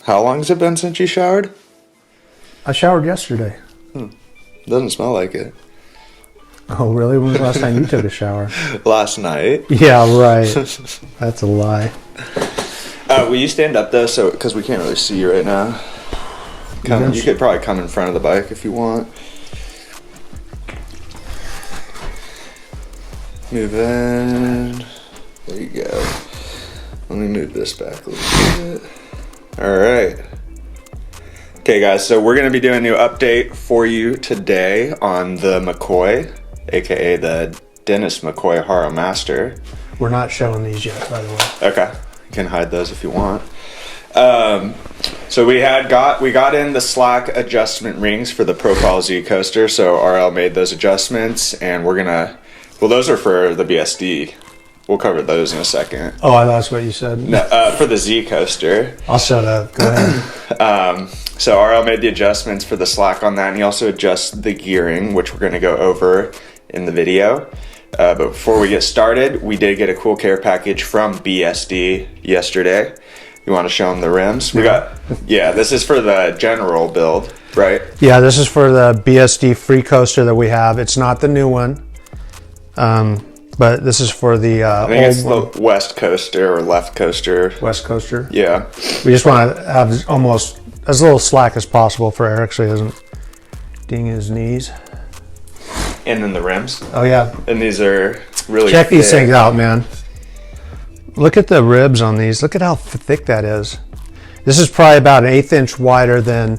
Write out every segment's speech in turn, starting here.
How long has it been since you showered? I showered yesterday. Doesn't smell like it. Oh, really? When was the last time you took a shower? Last night. Yeah, right. That's a lie. Will you stand up though, so because we can't really see you right now? You could probably come in front of the bike if you want. Move in. There you go. Let me move this back a little bit. All right. Okay, guys, so we're going to be doing a new update for you today on the McCoy, aka the Dennis McCoy Haro Master. We're not showing these yet, by the way. Okay, you can hide those if you want. So we got in the slack adjustment rings for the Profile Z coaster. So RL made those adjustments, and we're gonna. Well, those are for the BSD. We'll cover those in a second. Oh, I thought that's what you said. No, for the Z coaster. I'll shut up. Go ahead. So RL made the adjustments for the slack on that, and he also adjusts the gearing, which we're going to go over in the video. But before we get started, we did get a cool care package from BSD yesterday. You want to show them the rims? This is for the general build, right? Yeah, this is for the BSD Freecoaster that we have. It's not the new one. But this is for the I think it's the West Coaster or Left Coaster. West Coaster. Yeah. We just want to have almost as little slack as possible for Eric so he doesn't ding his knees. And then the rims. Oh, yeah. And these are really Check thick. these things out, man. Look at the ribs on these. Look at how thick that is. This is probably about an 1/8 inch wider than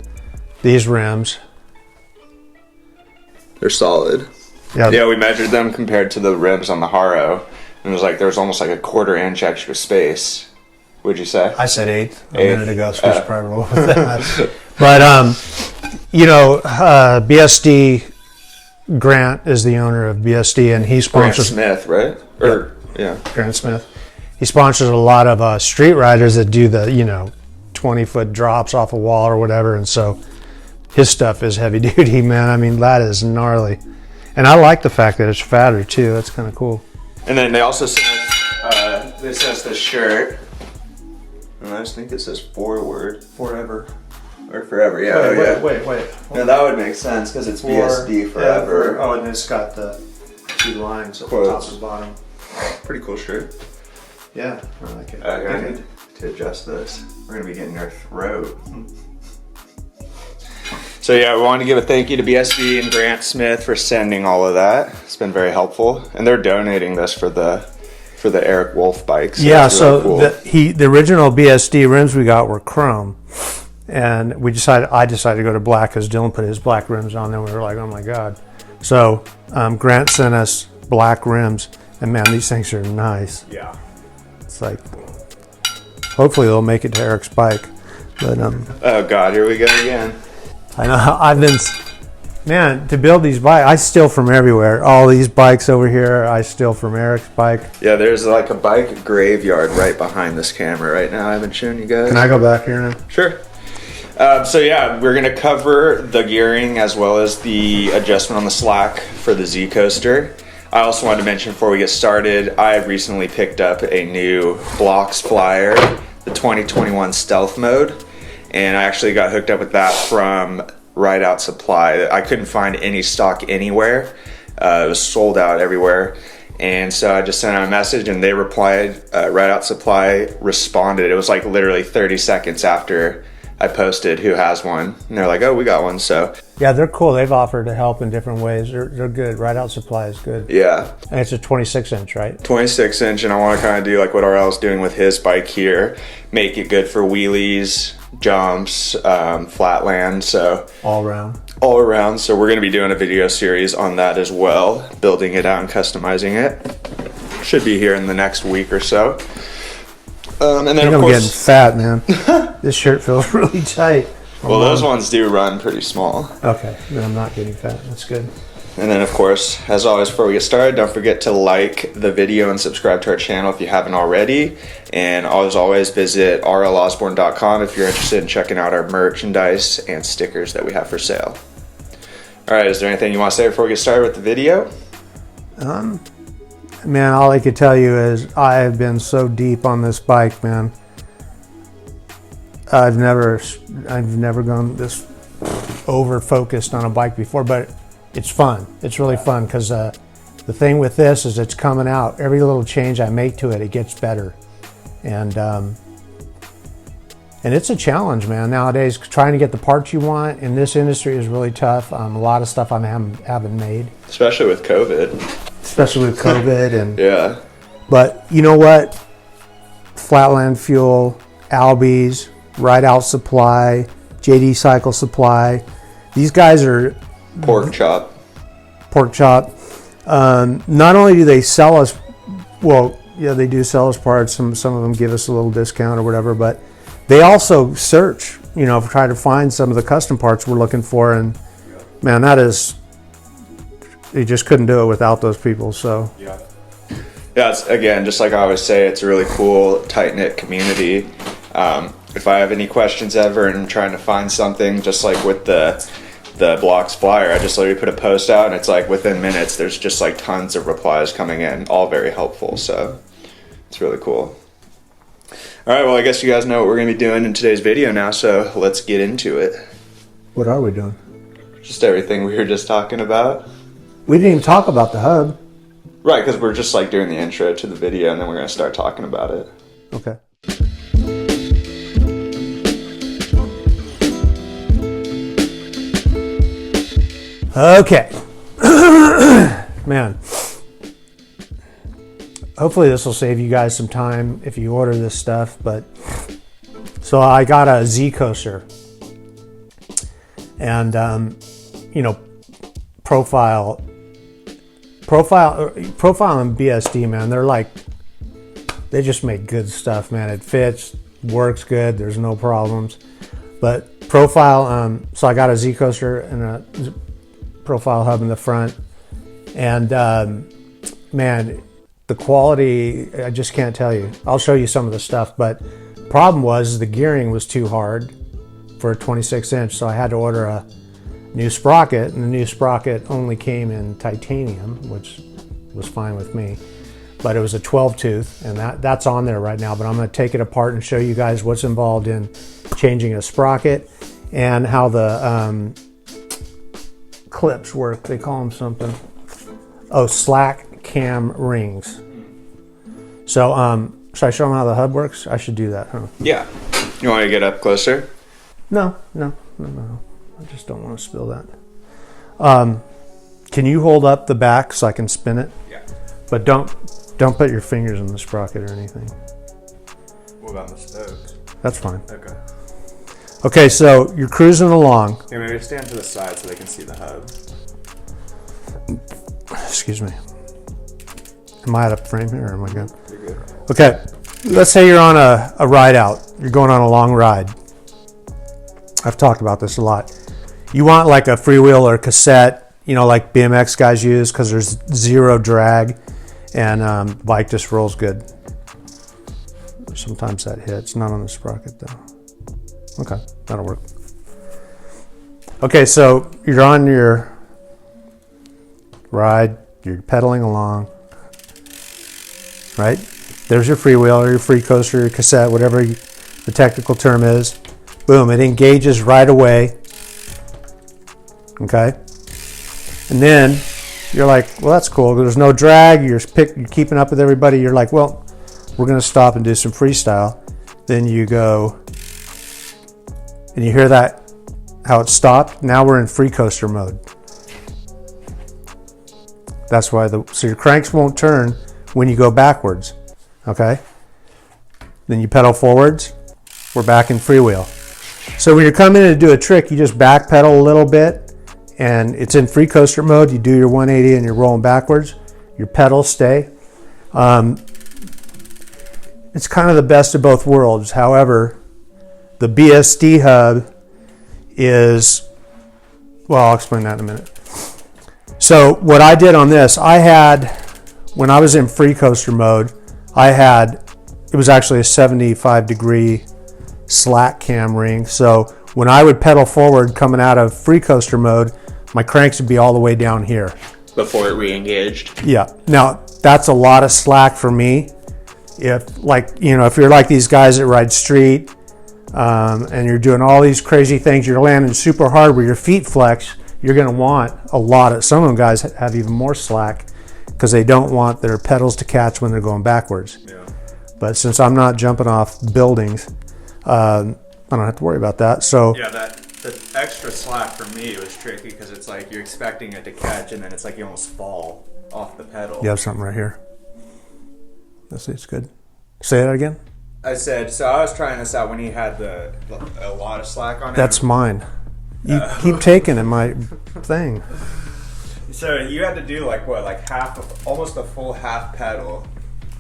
these rims. They're solid. Yeah, we measured them compared to the rims on the Haro, and it was like there was almost like a 1/4 inch extra space. What'd you say? I said 1/8 a minute ago, so we should probably roll with that. But BSD Grant is the owner of BSD, and he sponsors Grant Smith, right? Grant Smith. He sponsors a lot of street riders that do the 20-foot drops off a wall or whatever, and so his stuff is heavy duty, man. I mean, that is gnarly. And I like the fact that it's fatter too. That's kind of cool. And then they also sent us, this shirt. And I just think it says forward. Forever. Or forever, yeah. Wait. No, that would make sense because it's BSD forever. Oh, and it's got the 2 lines at the top and bottom. Pretty cool shirt. Yeah, I like it. I need to adjust this. We're going to be getting our throat. So yeah, we wanted to give a thank you to BSD and Grant Smith for sending all of that. It's been very helpful, and they're donating this for the Eric Wolf bikes. So yeah, really so cool. the original BSD rims we got were chrome, and I decided to go to black because Dylan put his black rims on, and we were like, oh my god. So Grant sent us black rims, and man, these things are nice. Yeah, it's like hopefully they'll make it to Eric's bike, but oh god, here we go again. I know to build these bikes, I steal from everywhere. All these bikes over here, I steal from Eric's bike. Yeah, there's like a bike graveyard right behind this camera right now. I haven't shown you guys. Can I go back here now? Sure. So yeah, we're gonna cover the gearing as well as the adjustment on the slack for the Z coaster. I also wanted to mention before we get started, I recently picked up a new Blocks flyer, the 2021 Stealth mode. And I actually got hooked up with that from Ride Out Supply. I couldn't find any stock anywhere. It was sold out everywhere. And so I just sent out a message and they replied. Ride Out Supply responded. It was like literally 30 seconds after I posted who has one. And they're like, oh, we got one. So yeah, they're cool. They've offered to help in different ways. They're good. Ride Out Supply is good. Yeah. And it's a 26 inch, right? 26 inch. And I want to kind of do like what RL's doing with his bike here. Make it good for wheelies, jumps, flatland, so all around. So we're going to be doing a video series on that as well, building it out and customizing it. Should be here in the next week or so. And then of course, I'm getting fat, man. This shirt feels really tight. Well, those ones do run pretty small. Okay, then I'm not getting fat. That's good. And then, of course, as always, before we get started, don't forget to like the video and subscribe to our channel if you haven't already. And as always, visit rlosborn.com if you're interested in checking out our merchandise and stickers that we have for sale. All right, is there anything you want to say before we get started with the video? Man, all I could tell you is I have been so deep on this bike, man. I've never gone this over focused on a bike before, but it's fun. It's really fun because the thing with this is it's coming out. Every little change I make to it, it gets better, and it's a challenge, man. Nowadays, trying to get the parts you want in this industry is really tough. A lot of stuff I haven't made, especially with COVID. And yeah. But you know what? Flatland Fuel, Albies, Ride Out Supply, JD Cycle Supply. These guys are Pork chop. Not only do they sell us, well, yeah, they do sell us parts. Some of them give us a little discount or whatever, but they also search, try to find some of the custom parts we're looking for. And man, you just couldn't do it without those people. So yeah, it's, again, just like I always say, it's a really cool, tight-knit community. If I have any questions ever and trying to find something, just like with the Blocks flyer, I just literally put a post out, and it's like within minutes there's just like tons of replies coming in, all very helpful. So it's really cool. All right, well, I guess you guys know what we're going to be doing in today's video now, so let's get into it. What are we doing? Just everything we were just talking about. We didn't even talk about the hub. Right, because we're just like doing the intro to the video, and then we're going to start talking about it. Okay. Okay. Man. Hopefully this will save you guys some time if you order this stuff, but so I got a Z coaster, and profile and BSD, man, they just make good stuff, man. It fits, works good, there's no problems. But profile, so I got a Z coaster and a profile hub in the front, and man, the quality, I just can't tell you. I'll show you some of the stuff, but problem was the gearing was too hard for a 26-inch, so I had to order a new sprocket, and the new sprocket only came in titanium, which was fine with me, but it was a 12 tooth, and that's on there right now. But I'm going to take it apart and show you guys what's involved in changing a sprocket and how the clips work. They call them something. Oh, slack cam rings. So should I show them how the hub works? I should do that, huh? Yeah. You want to get up closer? No. I just don't want to spill that. Can you hold up the back so I can spin it? Yeah. But don't put your fingers in the sprocket or anything. What about the spokes? That's fine. Okay. Okay, so you're cruising along. Yeah, maybe stand to the side so they can see the hub. Excuse me. Am I out of frame here or am I good? You're good. Okay, let's say you're on a ride out. You're going on a long ride. I've talked about this a lot. You want like a freewheel or cassette, like BMX guys use, because there's zero drag, and the bike just rolls good. Sometimes that hits, not on the sprocket though. Okay, that'll work. Okay, so you're on your ride, you're pedaling along, right? There's your freewheel or your Freecoaster, your cassette, whatever the technical term is. Boom, it engages right away. Okay? And then you're like, well, that's cool. There's no drag. You're keeping up with everybody. You're like, well, we're going to stop and do some freestyle. Then you go, and you hear that, how it stopped. Now we're in Freecoaster mode. That's why so your cranks won't turn when you go backwards. Okay? Then you pedal forwards. We're back in freewheel. So when you're coming in to do a trick, you just back pedal a little bit, and it's in Freecoaster mode. You do your 180 and you're rolling backwards. Your pedals stay. It's kind of the best of both worlds. However, the BSD hub is, well, I'll explain that in a minute. So what I did on this, when I was in Freecoaster mode, it was actually a 75-degree slack cam ring. So when I would pedal forward coming out of Freecoaster mode, my cranks would be all the way down here. Before it re-engaged? Yeah. Now, that's a lot of slack for me. If you're like these guys that ride street, and you're doing all these crazy things, you're landing super hard where your feet flex, you're going to want a lot of, some of them guys have even more slack because they don't want their pedals to catch when they're going backwards. Yeah. But since I'm not jumping off buildings, I don't have to worry about that. So yeah, the extra slack for me was tricky because it's like you're expecting it to catch and then it's like you almost fall off the pedal. You have something right here. Let's see, it's good. Say that again. I said, so I was trying this out when he had a lot of slack on it. That's mine. You keep taking it, my thing. So you had to do like what, like almost a full half pedal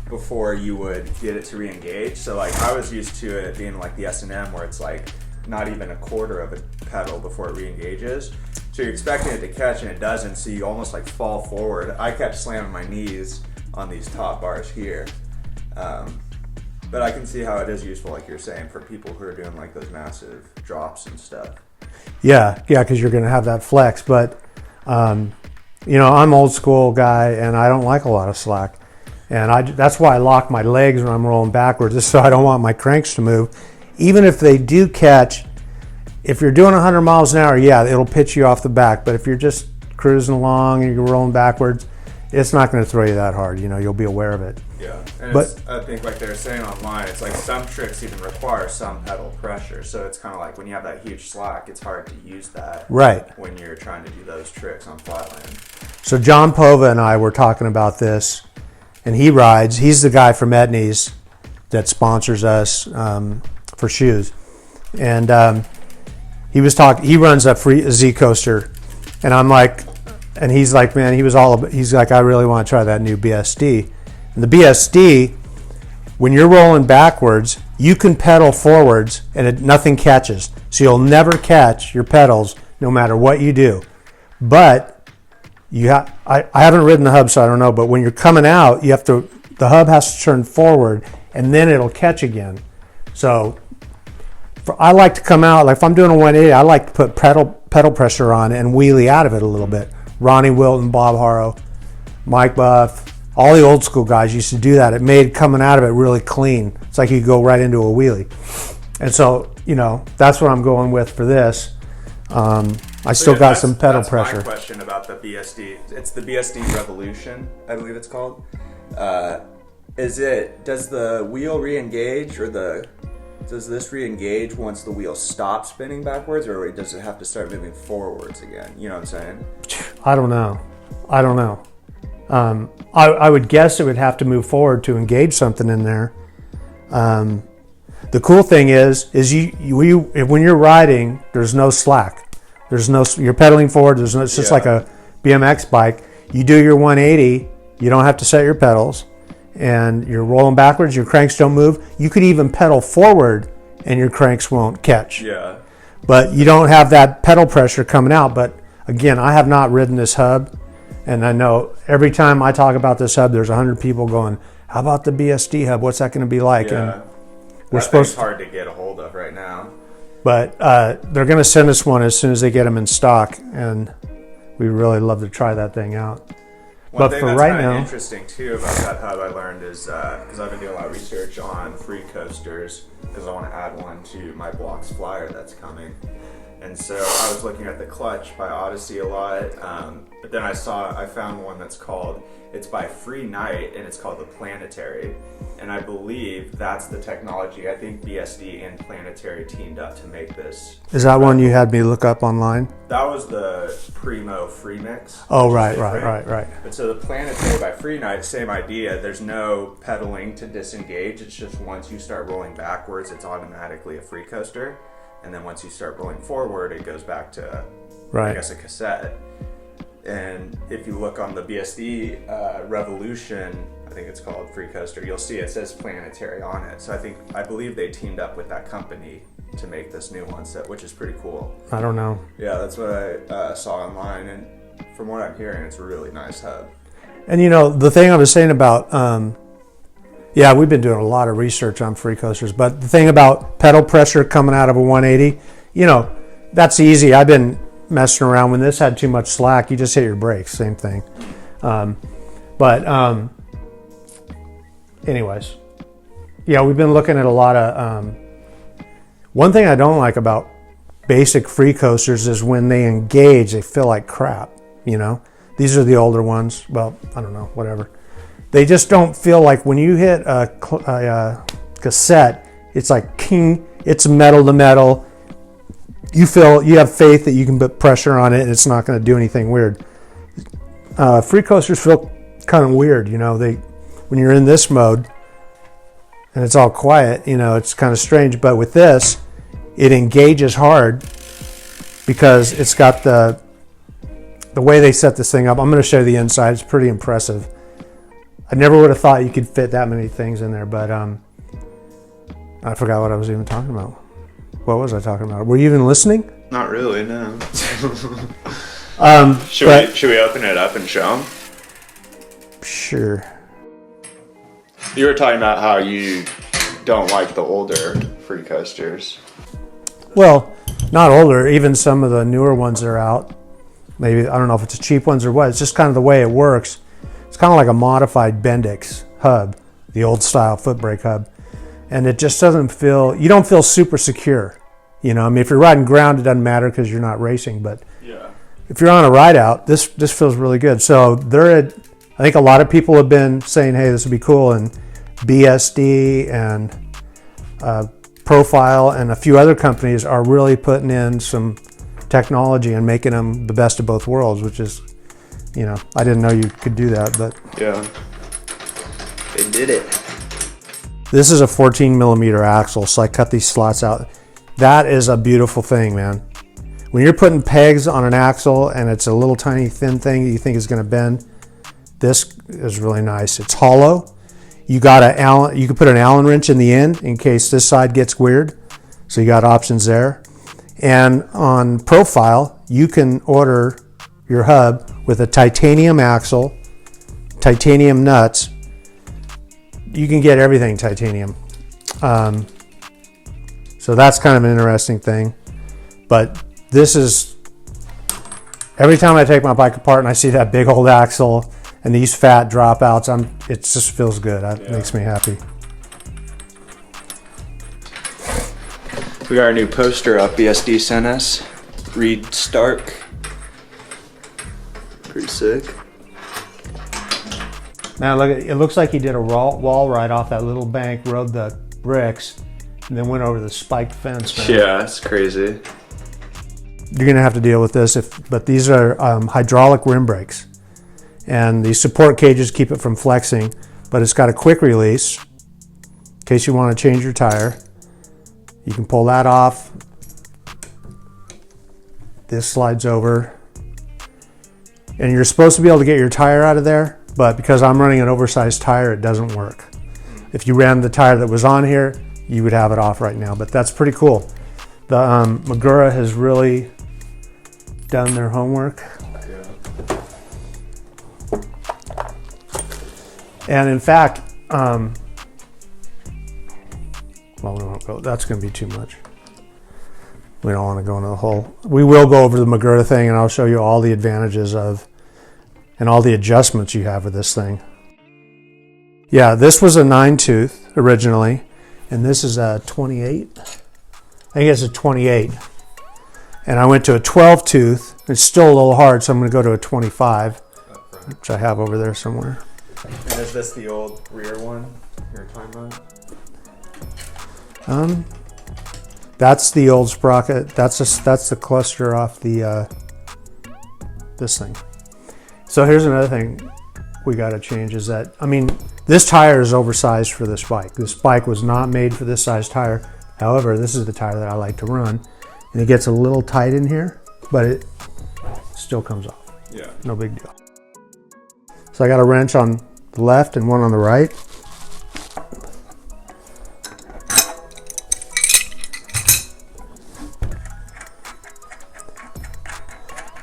before you would get it to re-engage. So like I was used to it being like the S&M where it's like not even a quarter of a pedal before it re-engages. So you're expecting it to catch and it doesn't, so you almost like fall forward. I kept slamming my knees on these top bars here. But I can see how it is useful, like you're saying, for people who are doing like those massive drops and stuff. Yeah, because you're going to have that flex. But, you know, I'm old school guy and I don't like a lot of slack. And that's why I lock my legs when I'm rolling backwards, just so I don't want my cranks to move. Even if they do catch, if you're doing 100 miles an hour, yeah, it'll pitch you off the back. But if you're just cruising along and you're rolling backwards, it's not going to throw you that hard. You know, you'll be aware of it. Yeah, and I think like they were saying online, it's like some tricks even require some pedal pressure. So it's kind of like when you have that huge slack, it's hard to use that when you're trying to do those tricks on flatland. So John Pova and I were talking about this, and he rides. He's the guy from Etnies that sponsors us for shoes, and he was talking. He runs a free Z coaster, and I'm like, and he's like, man, he's like, I really want to try that new BSD. And the BSD, when you're rolling backwards, you can pedal forwards and nothing catches. So you'll never catch your pedals no matter what you do. But I haven't ridden the hub, so I don't know, but when you're coming out, the hub has to turn forward and then it'll catch again. So I like to come out, like if I'm doing a 180, I like to put pedal pressure on and wheelie out of it a little bit. Ronnie Wilton, Bob Harrow, Mike Buff, all the old school guys used to do that. It made coming out of it really clean. It's like you go right into a wheelie. And so, you know, that's what I'm going with for this. I still got some pedal pressure. That's my question about the BSD. It's the BSD Revolution, I believe it's called. Does the wheel re-engage does this re-engage once the wheel stops spinning backwards, or does it have to start moving forwards again? You know what I'm saying? I don't know. I would guess it would have to move forward to engage something in there. The cool thing is when you're riding, there's no slack. You're pedaling forward. It's just like a BMX bike. You do your 180, you don't have to set your pedals, and you're rolling backwards. Your cranks don't move. You could even pedal forward, and your cranks won't catch. Yeah. But you don't have that pedal pressure coming out. But again, I have not ridden this hub. And I know every time I talk about this hub, there's 100 people going, how about the BSD hub? What's that going to be like? Yeah. And it's hard to get a hold of right now. But they're going to send us one as soon as they get them in stock. And we'd really love to try that thing out. One thing that's kind of interesting too about that hub I learned is, because I've been doing a lot of research on Freecoasters, because I want to add one to my Blocks flyer that's coming. And so I was looking at the clutch by Odyssey a lot, but then I found one it's by Free Night, and it's called the Planetary. And I believe that's the technology. I think BSD and Planetary teamed up to make this. Is that one you had me look up online? That was the Primo Free Mix. Oh, right. But so the Planetary by Free Night, same idea. There's no pedaling to disengage. It's just once you start rolling backwards, it's automatically a Freecoaster. And then once you start rolling forward, it goes back to, I guess, a cassette. And if you look on the BSD Revolution, I think it's called Freecoaster, you'll see it says Planetary on it. So I believe they teamed up with that company to make this new one set, which is pretty cool. I don't know. Yeah, that's what I saw online. And from what I'm hearing, it's a really nice hub. And you know, the thing I was saying about, we've been doing a lot of research on Freecoasters, but the thing about pedal pressure coming out of a 180, you know, that's easy. I've been messing around when this had too much slack. You just hit your brakes, same thing. Anyways, yeah, we've been looking at a lot of, One thing I don't like about basic free coasters is when they engage, they feel like crap, you know? These are the older ones. Well, I don't know, whatever. They just don't feel like when you hit a cassette, it's like king, it's metal to metal. You have faith that you can put pressure on it and it's not going to do anything weird. Free coasters feel kind of weird, you know, when you're in this mode and it's all quiet, you know, it's kind of strange. But with this, it engages hard because it's got the way they set this thing up. I'm going to show you the inside. It's pretty impressive. I never would have thought you could fit that many things in there, but I forgot what I was even talking about. What was I talking about? Were you even listening? Not really, no. Should we open it up and show them? Sure. You were talking about how you don't like the older free coasters. Well, not older. Even some of the newer ones that are out. Maybe, I don't know if it's cheap ones or what. It's just kind of the way it works. It's kind of like a modified Bendix hub, the old style foot brake hub. And it just doesn't feel, you don't feel super secure. You know, I mean, if you're riding ground, it doesn't matter because you're not racing. But yeah, if you're on a ride out, this feels really good. So I think a lot of people have been saying, hey, this would be cool. And BSD and Profile and a few other companies are really putting in some technology and making them the best of both worlds, which is, you know, I didn't know you could do that, but yeah, they did it. This is a 14 millimeter axle, so I cut these slots out. That is a beautiful thing, man. When you're putting pegs on an axle and it's a little tiny thin thing that you think is going to bend, this is really nice. It's hollow. You can put an Allen wrench in the end in case this side gets weird. So you got options there. And on Profile, you can order your hub with a titanium axle, titanium nuts. You can get everything titanium. So that's kind of an interesting thing. But this is, every time I take my bike apart and I see that big old axle and these fat dropouts, it just feels good. That makes me happy. We got our new poster up. BSD sent us. Reed Stark. Pretty sick. Man, look, it looks like he did a wall ride off that little bank, rode the bricks, and then went over the spiked fence. Man. Yeah, it's crazy. You're gonna have to deal with this, but these are hydraulic rim brakes. And these support cages keep it from flexing, but it's got a quick release in case you want to change your tire. You can pull that off. This slides over. And you're supposed to be able to get your tire out of there, but because I'm running an oversized tire, it doesn't work. If you ran the tire that was on here, you would have it off right now, but that's pretty cool. The Magura has really done their homework. And in fact, well, we won't go. That's going to be too much. We don't want to go into the whole. We will go over the Magura thing, and I'll show you all the advantages of and all the adjustments you have with this thing. Yeah, this was a 9-tooth originally, and this is a 28. I think it's a 28. And I went to a 12-tooth. It's still a little hard, so I'm going to go to a 25, which I have over there somewhere. And is this the old rear one you're talking about? That's the old Sprocket. That's the cluster off the this thing. So here's another thing we got to change is that, I mean, this tire is oversized for this bike. This bike was not made for this size tire. However, this is the tire that I like to run, and it gets a little tight in here, but it still comes off. Yeah. No big deal. So I got a wrench on the left and one on the right.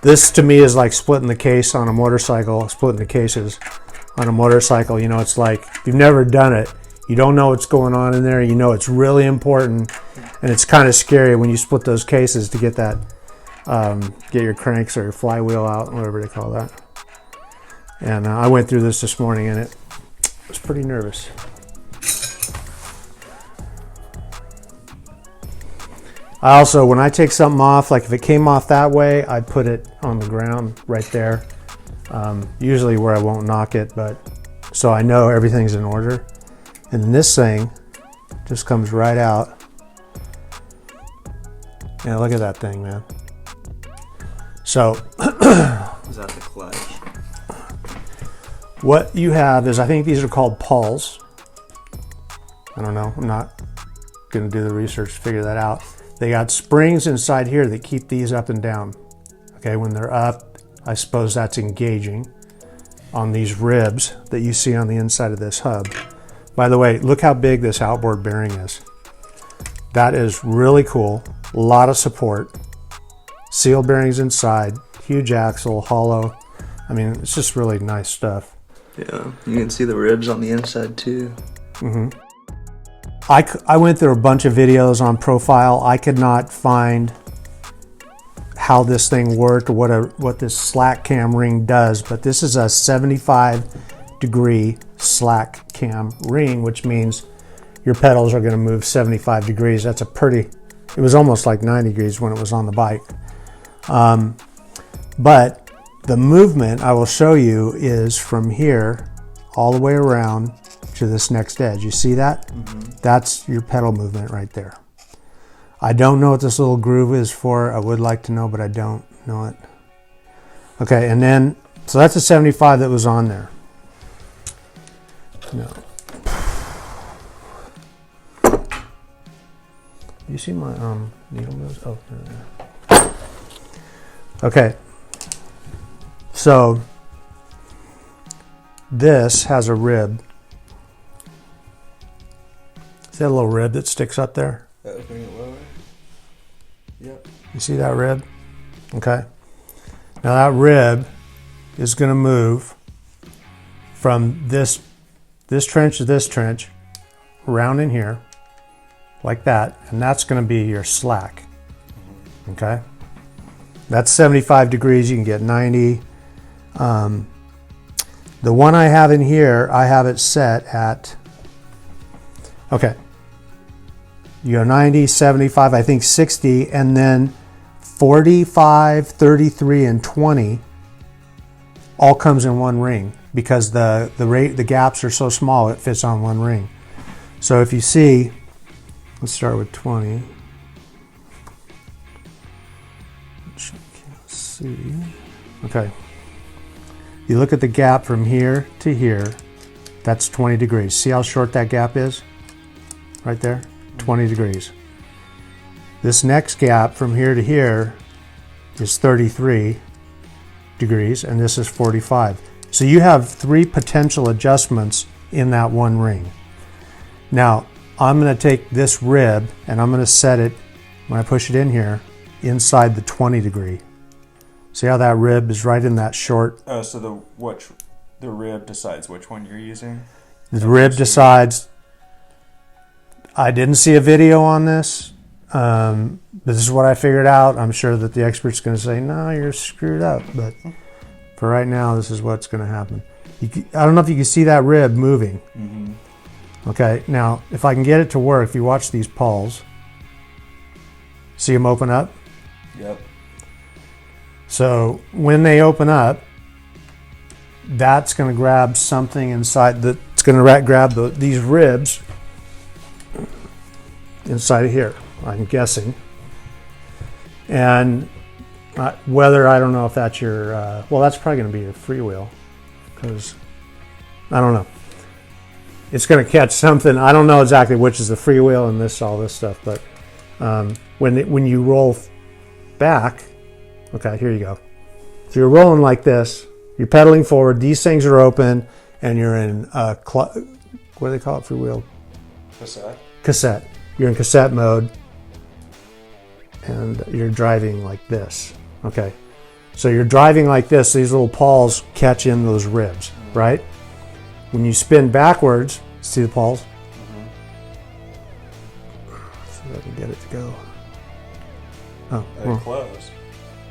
This to me is like splitting the case on a motorcycle, splitting the cases on a motorcycle. You know, it's like, if you've never done it, you don't know what's going on in there. You know, it's really important, and it's kind of scary when you split those cases to get that, get your cranks or your flywheel out, whatever they call that. And I went through this morning, and it was pretty nervous. I also, when I take something off, like if it came off that way, I put it on the ground right there. Usually where I won't knock it, but so I know everything's in order. And this thing just comes right out. Yeah, look at that thing, man. So, is that the clutch? What you have is, I think these are called pawls. I don't know. I'm not going to do the research to figure that out. They got springs inside here that keep these up and down. Okay, when they're up, I suppose that's engaging on these ribs that you see on the inside of this hub. By the way, look how big this outboard bearing is. That is really cool. A lot of support. Sealed bearings inside, huge axle, hollow. I mean, it's just really nice stuff. Yeah, you can see the ribs on the inside too. Mm-hmm. I went through a bunch of videos on profile. I could not find how this thing worked or what this slack cam ring does, but this is a 75-degree slack cam ring, which means your pedals are going to move 75 degrees. That's a pretty, it was almost like 90 degrees when it was on the bike. But the movement I will show you is from here all the way around to this next edge. You see that? Mm-hmm. That's your pedal movement right there. I don't know what this little groove is for. I would like to know, but I don't know it. Okay, and then, so that's a 75 that was on there. No. You see my needle moves? Oh, there. Okay. So this has a rib. See that little rib that sticks up there? Bring it lower. Yep. You see that rib? Okay. Now that rib is going to move from this trench to this trench, around in here, like that, and that's going to be your slack. Okay. That's 75 degrees. You can get 90. The one I have in here, I have it set at, okay, you go 90, 75, I think 60, and then 45, 33, and 20 all comes in one ring because the gaps are so small it fits on one ring. So if you see, let's start with 20. Let's see. Okay. You look at the gap from here to here, that's 20 degrees. See how short that gap is? Right there, 20 degrees. This next gap from here to here is 33 degrees, and this is 45. So you have 3 potential adjustments in that one ring. Now, I'm going to take this rib and I'm going to set it, when I push it in here, inside the 20 degree. See how that rib is right in that short? So the rib decides which one you're using? The rib decides. I didn't see a video on this. This is what I figured out. I'm sure that the expert's going to say, no, you're screwed up. But for right now, this is what's going to happen. I don't know if you can see that rib moving. Mm-hmm. Okay, now, if I can get it to work, if you watch these pawls, see them open up? Yep. So when they open up, that's going to grab something inside. It's going to grab these ribs inside of here, I'm guessing. And whether, I don't know if that's your, well, that's probably going to be your freewheel, because I don't know. It's going to catch something. I don't know exactly which is the freewheel and all this stuff, but when you roll back, okay, here you go. So you're rolling like this. You're pedaling forward. These things are open, and you're in what do they call it? Freewheel? Cassette. Cassette. You're in cassette mode, and you're driving like this. Okay. So you're driving like this. These little pawls catch in those ribs, right? When you spin backwards, see the pawls? Mm-hmm. See if I can get it to go. Oh, They closed.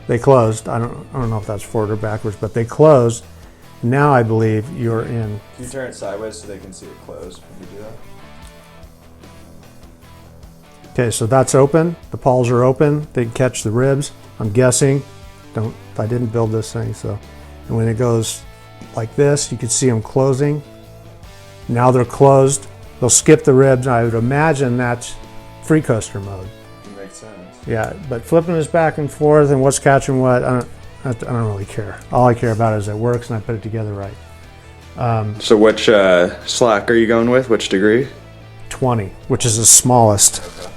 They closed. I don't know if that's forward or backwards, but they closed. Now I believe you're in. Can you turn it sideways so they can see it closed when you do that? Okay, so that's open. The pawls are open. They can catch the ribs. I'm guessing. I didn't build this thing, so. And when it goes like this, you can see them closing. Now they're closed. They'll skip the ribs. I would imagine that's Freecoaster mode. Makes sense. Yeah, but flipping this back and forth and what's catching what, I don't really care. All I care about is it works and I put it together right. So which slack are you going with? Which degree? 20, which is the smallest. Okay.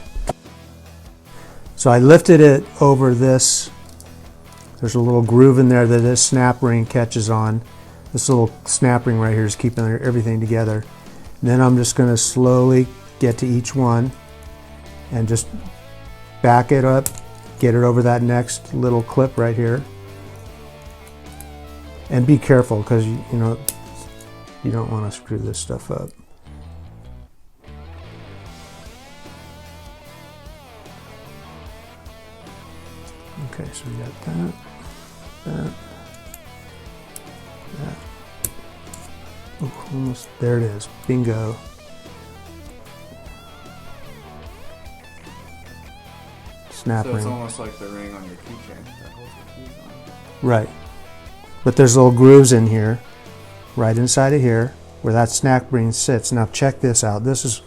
So I lifted it over this. There's a little groove in there that this snap ring catches on. This little snap ring right here is keeping everything together. And then I'm just going to slowly get to each one and just back it up, get it over that next little clip right here. And be careful because you don't want to screw this stuff up. Okay, so we got that. Oh, almost, there it is. Bingo. Snap ring. So it's almost like the ring on your keychain that holds the keys on. Right. But there's little grooves in here, right inside of here, where that snap ring sits. Now check this out. This is,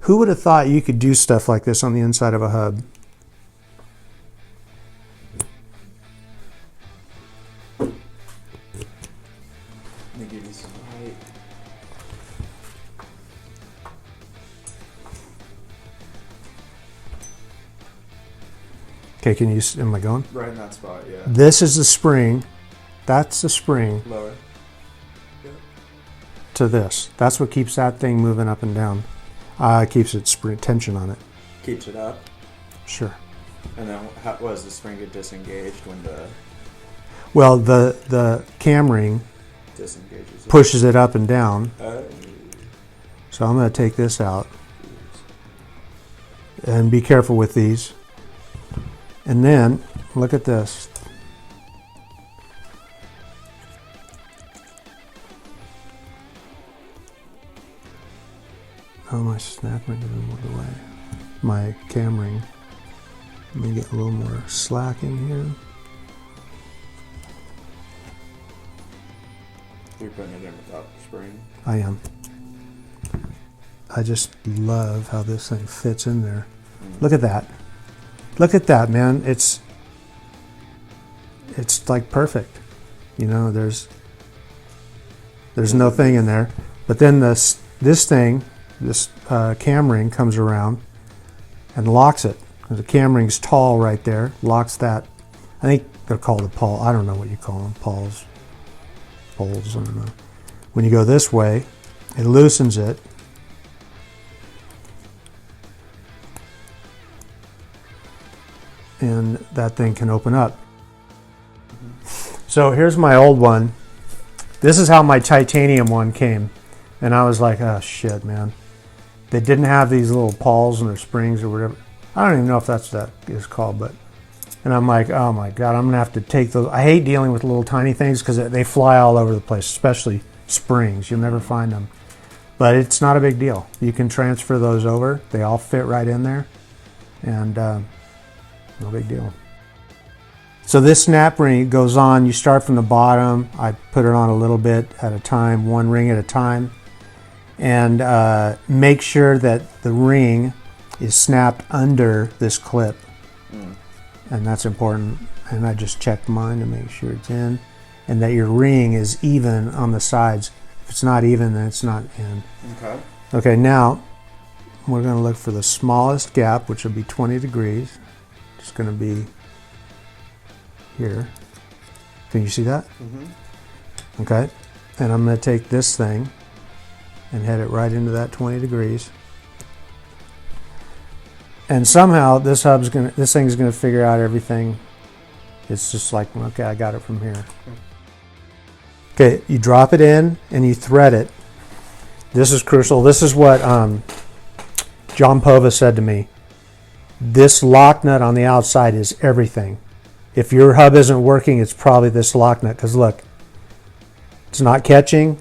who would have thought you could do stuff like this on the inside of a hub? Let me give you some light. Okay, can you, am I going? Right in that spot, yeah. This is the spring. That's the spring Lower. to this. That's what keeps that thing moving up and down. Keeps its tension on it. Keeps it up. Sure. And then how was the spring get disengaged when the Well, the cam ring disengages? pushes it up and down. So I'm going to take this out. And be careful with these. And then, look at this. Oh, my snap ring didn't move away. My cam ring. Let me get a little more slack in here. You're putting it in without the spring. I am. I just love how this thing fits in there. Look at that. Look at that, man. It's like perfect. You know, there's no thing in there. But then this thing, this cam ring comes around and locks it. The cam ring's tall right there. Locks that. I think they're called a pawl. I don't know what you call them. Poles, I don't know. When you go this way, it loosens it. And that thing can open up. So here's my old one. This is how my titanium one came. And I was like, oh shit, man. They didn't have these little pawls and their springs or whatever. I don't even know if that's what that is called, but. And I'm like, oh my God, I'm gonna have to take those. I hate dealing with little tiny things because they fly all over the place, especially springs. You'll never find them. But it's not a big deal. You can transfer those over. They all fit right in there. And no big deal. So this snap ring goes on. You start from the bottom. I put it on a little bit at a time, one ring at a time. And make sure that the ring is snapped under this clip. And that's important. And I just checked mine to make sure it's in. And that your ring is even on the sides. If it's not even, then it's not in. Okay. Okay, now we're going to look for the smallest gap, which will be 20 degrees. It's going to be here. Can you see that? Mm-hmm. Okay. And I'm going to take this thing and head it right into that 20 degrees. And somehow this thing's going to figure out everything. It's just like, okay, I got it from here. Okay, you drop it in and you thread it. This is crucial. This is what John Pova said to me. This lock nut on the outside is everything. If your hub isn't working, it's probably this lock nut. Because look, it's not catching.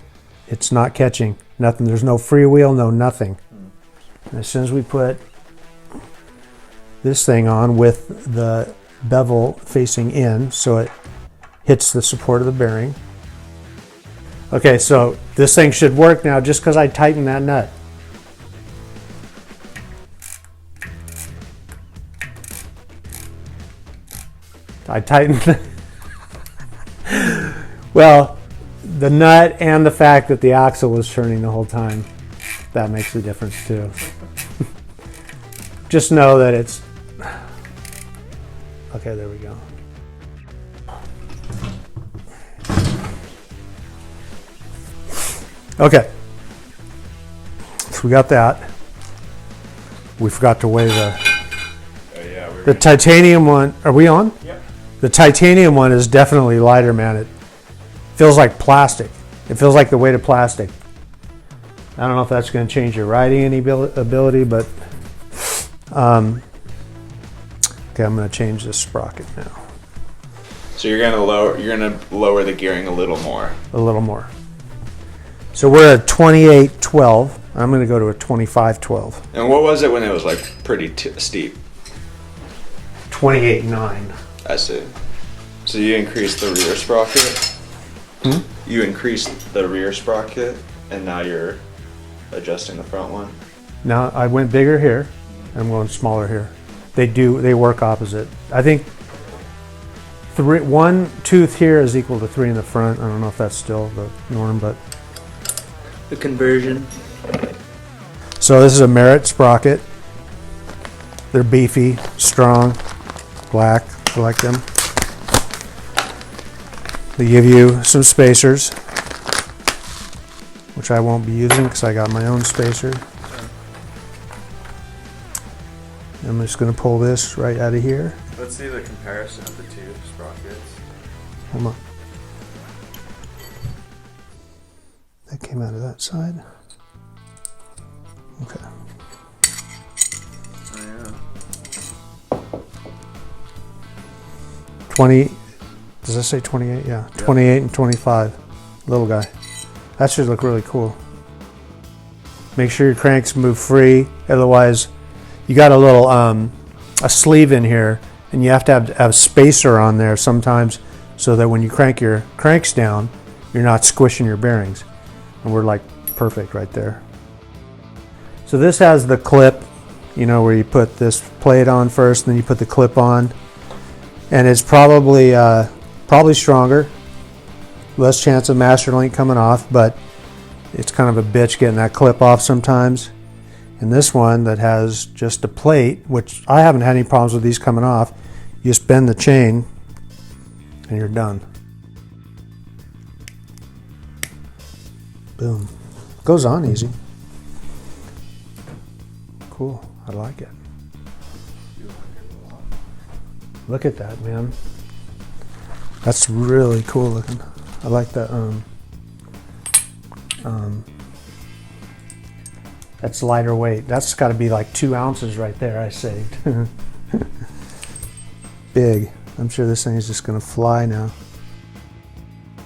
It's not catching. Nothing. There's no freewheel, no nothing. And as soon as we put this thing on with the bevel facing in so it hits the support of the bearing. Okay, so this thing should work now just because I tightened that nut. I tightened. Well, the nut and the fact that the axle was turning the whole time, that makes a difference too. Just know that it's... Okay, there we go. Okay, so we got that. We forgot to weigh the titanium one. Are we on? Yep. The titanium one is definitely lighter, man. It feels like plastic. It feels like the weight of plastic. I don't know if that's going to change your riding any ability, but okay, I'm going to change this sprocket now. So you're gonna lower the gearing a little more. A little more. So we're at 28.12. I'm going to go to a 25.12. And what was it when it was like pretty steep? 28.9. I see. So you increased the rear sprocket? You increased the rear sprocket, and now you're adjusting the front one? Now I went bigger here. I'm going smaller here. They work opposite. I think one tooth here is equal to 3 in the front. I don't know if that's still the norm, but The conversion. so this is a Merit sprocket. They're beefy, strong, black. I like them. They give you some spacers, which I won't be using because I got my own spacer. I'm just going to pull this right out of here. Let's see the comparison of the two sprockets. Hold on. That came out of that side. Okay. Oh, yeah. 20, does that say 28? Yeah, 28 and 25. Little guy. That should look really cool. Make sure your cranks move free, otherwise you got a little a sleeve in here, and you have to have a spacer on there sometimes so that when you crank your cranks down, you're not squishing your bearings. And we're like perfect right there. So this has the clip, you know, where you put this plate on first, and then you put the clip on. And it's probably stronger, less chance of master link coming off, but it's kind of a bitch getting that clip off sometimes. And this one that has just a plate, which I haven't had any problems with these coming off, you just bend the chain and you're done. Boom. Goes on easy. Cool. I like it. Look at that, man. That's really cool looking. I like that. That's lighter weight. That's got to be like 2 ounces right there. I saved. Big. I'm sure this thing is just gonna fly now.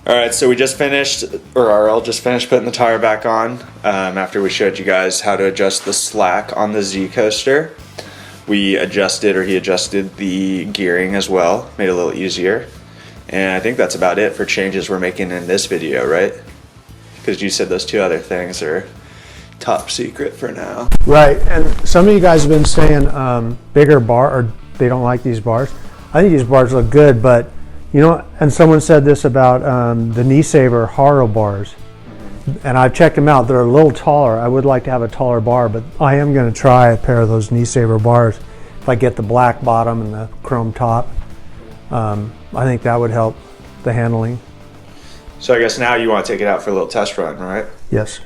All right, so we just finished, or RL just finished putting the tire back on after we showed you guys how to adjust the slack on the Z coaster. We adjusted, or he adjusted the gearing as well, made it a little easier. And I think that's about it for changes we're making in this video, right? Because you said those 2 other things are top secret for now. Right, and some of you guys have been saying bigger bar, or they don't like these bars. I think these bars look good, but you know, and someone said this about the Knee Saver Haro bars. And I've checked them out. They're a little taller. I would like to have a taller bar, but I am going to try a pair of those Knee Saver bars. If I get the black bottom and the chrome top, I think that would help the handling. So I guess now you want to take it out for a little test run, right? Yes.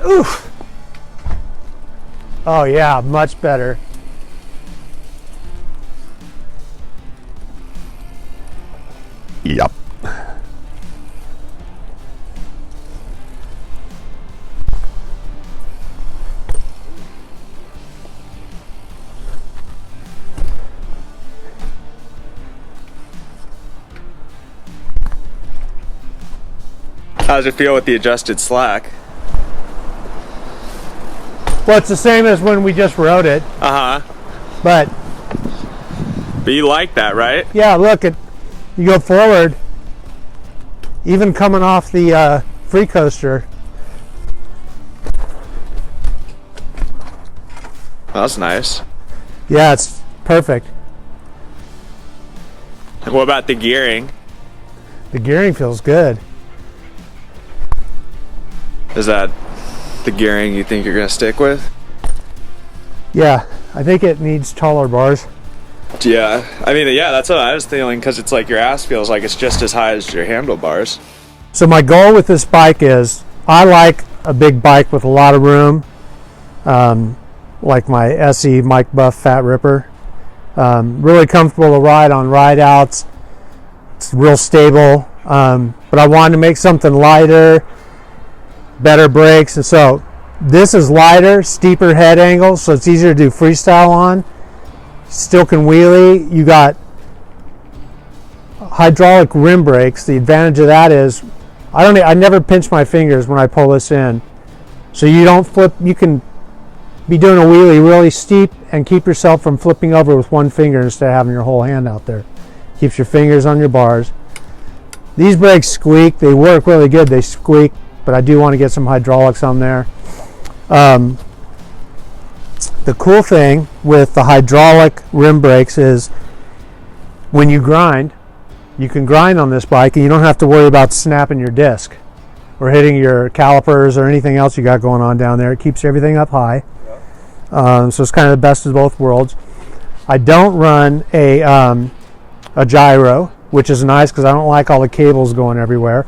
Oof. Oh yeah, much better. Yep. How does it feel with the adjusted slack? Well, it's the same as when we just rode it, but you like that, right? yeah, look, you go forward, even coming off the Freecoaster. That's nice. Yeah, it's perfect. And what about the gearing? The gearing feels good. Is that the gearing you think you're going to stick with? Yeah, I think it needs taller bars. Yeah, I mean, yeah, that's what I was feeling, because it's like your ass feels like it's just as high as your handlebars. So my goal with this bike is, I like a big bike with a lot of room, like my SE Mike Buff Fat Ripper. Really comfortable to ride on ride outs. It's real stable, but I wanted to make something lighter, better brakes, and so this is lighter, steeper head angle, so it's easier to do freestyle on. Still can wheelie. You got hydraulic rim brakes. The advantage of that is I never pinch my fingers when I pull this in, so you don't flip. You can be doing a wheelie really steep and keep yourself from flipping over with one finger instead of having your whole hand out there. Keeps your fingers on your bars. These brakes squeak. They work really good. They squeak, but I do want to get some hydraulics on there. The cool thing with the hydraulic rim brakes is when you grind, you can grind on this bike and you don't have to worry about snapping your disc or hitting your calipers or anything else you got going on down there. It keeps everything up high. So it's kind of the best of both worlds. I don't run a gyro, which is nice because I don't like all the cables going everywhere.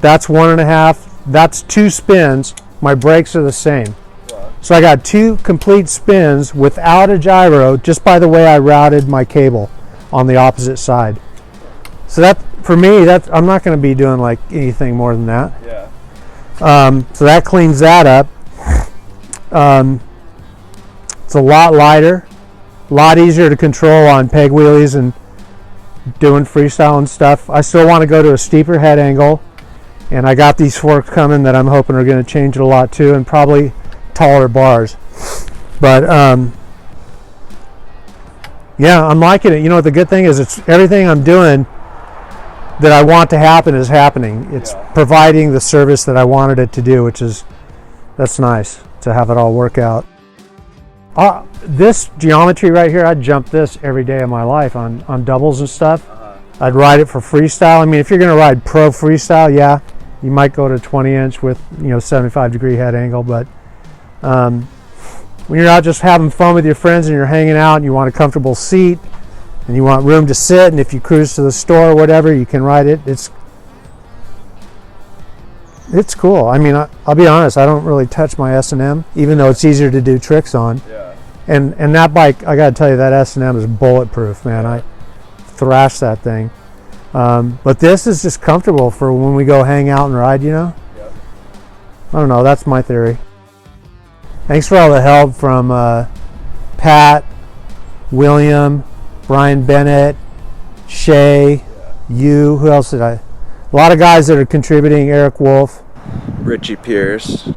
That's 1.5. That's 2 spins. My brakes are the same. So I got 2 complete spins without a gyro, just by the way I routed my cable on the opposite side. So that, for me, I'm not going to be doing like anything more than that. Yeah. So that cleans that up. It's a lot lighter, a lot easier to control on peg wheelies and doing freestyle and stuff. I still want to go to a steeper head angle, and I got these forks coming that I'm hoping are going to change it a lot too, and probably taller bars. But yeah, I'm liking it. You know what the good thing is? It's everything I'm doing that I want to happen is happening. It's providing the service that I wanted it to do, that's nice to have it all work out. This geometry right here, I'd jump this every day of my life on doubles and stuff. I'd ride it for freestyle. I mean, if you're going to ride pro freestyle, yeah, you might go to 20-inch with 75-degree head angle. But when you're out just having fun with your friends and you're hanging out and you want a comfortable seat and you want room to sit, and if you cruise to the store or whatever, you can ride it. It's cool. I mean, I'll be honest, I don't really touch my S&M, even though it's easier to do tricks on. Yeah. And that bike, I gotta tell you, that S&M is bulletproof, man. I thrash that thing. But this is just comfortable for when we go hang out and ride, Yep. I don't know, that's my theory. Thanks for all the help from Pat, William, Brian Bennett, Shay, you, who else did I? A lot of guys that are contributing, Eric Wolf. Richie Pierce.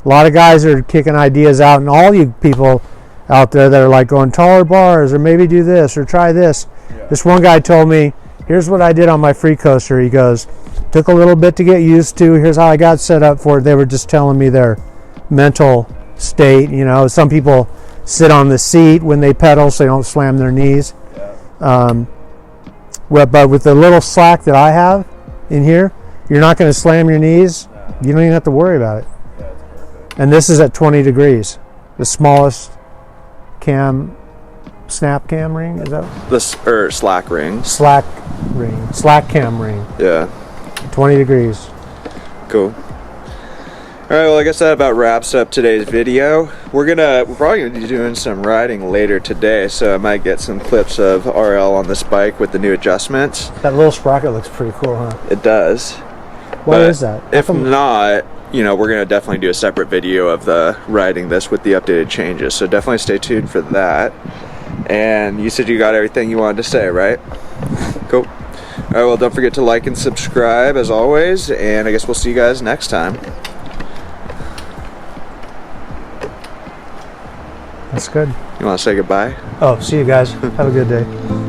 A lot of guys are kicking ideas out, and all you people out there that are like going taller bars or maybe do this or try this. Yeah. This one guy told me, here's what I did on my Freecoaster. He goes, took a little bit to get used to. Here's how I got set up for it. They were just telling me their mental state. Some people sit on the seat when they pedal so they don't slam their knees. Yeah. But with the little slack that I have in here, you're not going to slam your knees. No. You don't even have to worry about it. Yeah, it's perfect. And this is at 20 degrees. The smallest snap cam ring, is that? Slack ring. Slack cam ring. Yeah. 20 degrees. Cool. All right, well, I guess that about wraps up today's video. We're probably gonna be doing some riding later today, so I might get some clips of RL on this bike with the new adjustments. That little sprocket looks pretty cool, huh? It does. What is that? If not, we're gonna definitely do a separate video of the riding this with the updated changes. So definitely stay tuned for that. And you said you got everything you wanted to say, right? Cool. All right, well, don't forget to like and subscribe as always, and I guess we'll see you guys next time. That's good. You want to say goodbye? Oh, see you guys. Have a good day.